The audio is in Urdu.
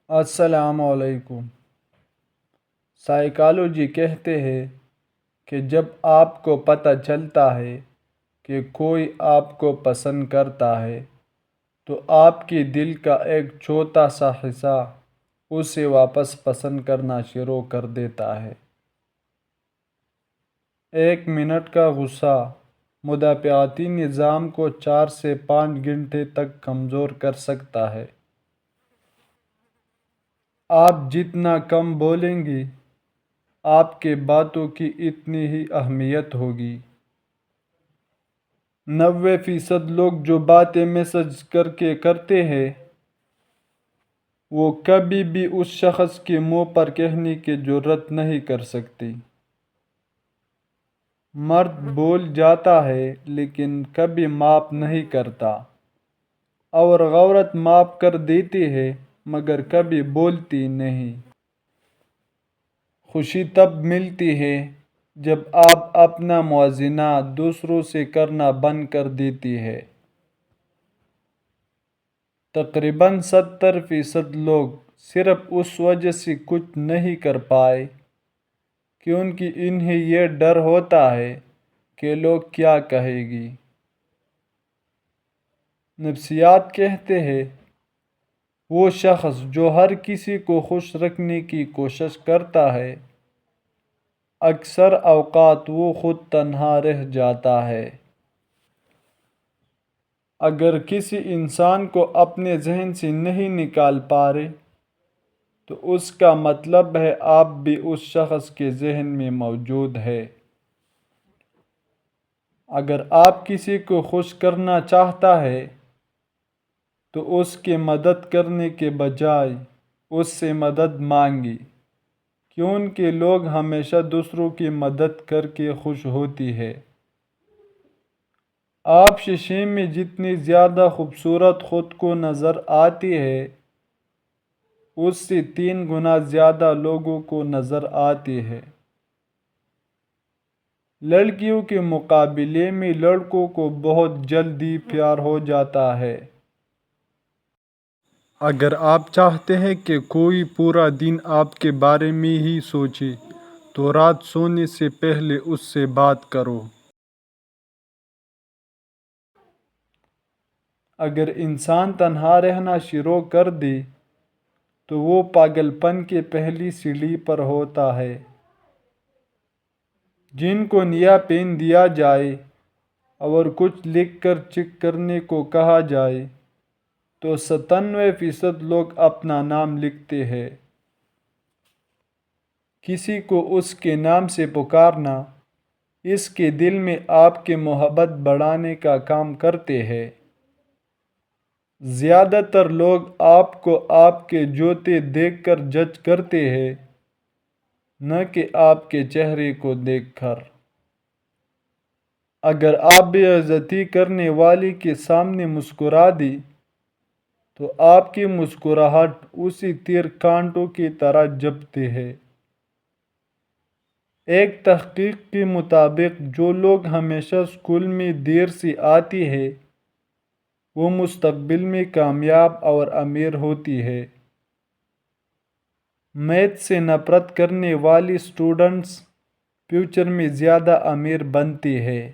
السلام علیکم۔ سائیکالوجی کہتے ہیں کہ جب آپ کو پتہ چلتا ہے کہ کوئی آپ کو پسند کرتا ہے تو آپ کے دل کا ایک چھوٹا سا حصہ اسے واپس پسند کرنا شروع کر دیتا ہے۔ 1 منٹ کا غصہ مدافعتی نظام کو 4 سے 5 گھنٹے تک کمزور کر سکتا ہے۔ آپ جتنا کم بولیں گے آپ کے باتوں کی اتنی ہی اہمیت ہوگی۔ 90% لوگ جو باتیں میسج کر کے کرتے ہیں وہ کبھی بھی اس شخص کے منہ پر کہنے کی جرات نہیں کر سکتے۔ مرد بول جاتا ہے لیکن کبھی معاف نہیں کرتا، اور عورت معاف کر دیتی ہے مگر کبھی بولتی نہیں۔ خوشی تب ملتی ہے جب آپ اپنا موازنہ دوسروں سے کرنا بند کر دیتی ہے۔ تقریباً 70% لوگ صرف اس وجہ سے کچھ نہیں کر پائے کیونکہ انہیں یہ ڈر ہوتا ہے کہ لوگ کیا کہیں گے۔ نفسیات کہتے ہیں وہ شخص جو ہر کسی کو خوش رکھنے کی کوشش کرتا ہے اکثر اوقات وہ خود تنہا رہ جاتا ہے۔ اگر کسی انسان کو اپنے ذہن سے نہیں نکال پا رہے تو اس کا مطلب ہے آپ بھی اس شخص کے ذہن میں موجود ہے۔ اگر آپ کسی کو خوش کرنا چاہتا ہے تو اس کی مدد کرنے کے بجائے اس سے مدد مانگیں، کیونکہ لوگ ہمیشہ دوسروں کی مدد کر کے خوش ہوتی ہے۔ آپ شیشے میں جتنی زیادہ خوبصورت خود کو نظر آتی ہے اس سے 3 گنا زیادہ لوگوں کو نظر آتی ہے۔ لڑکیوں کے مقابلے میں لڑکوں کو بہت جلدی پیار ہو جاتا ہے۔ اگر آپ چاہتے ہیں کہ کوئی پورا دن آپ کے بارے میں ہی سوچے تو رات سونے سے پہلے اس سے بات کرو۔ اگر انسان تنہا رہنا شروع کر دے تو وہ پاگل پن کی پہلی سیڑھی پر ہوتا ہے۔ جن کو نیا پین دیا جائے اور کچھ لکھ کر چیک کرنے کو کہا جائے تو 97% لوگ اپنا نام لکھتے ہیں۔ کسی کو اس کے نام سے پکارنا اس کے دل میں آپ کی محبت بڑھانے کا کام کرتے ہیں۔ زیادہ تر لوگ آپ کو آپ کے جوتے دیکھ کر جج کرتے ہیں، نہ کہ آپ کے چہرے کو دیکھ کر۔ اگر آپ بے عزتی کرنے والے کے سامنے مسکرا دیں تو آپ کی مسکراہٹ اسی تیر کانٹوں کی طرح جھپتی ہے۔ ایک تحقیق کے مطابق جو لوگ ہمیشہ اسکول میں دیر سے آتے ہیں وہ مستقبل میں کامیاب اور امیر ہوتی ہے۔ میتھ سے نفرت کرنے والے اسٹوڈنٹس فیوچر میں زیادہ امیر بنتے ہیں۔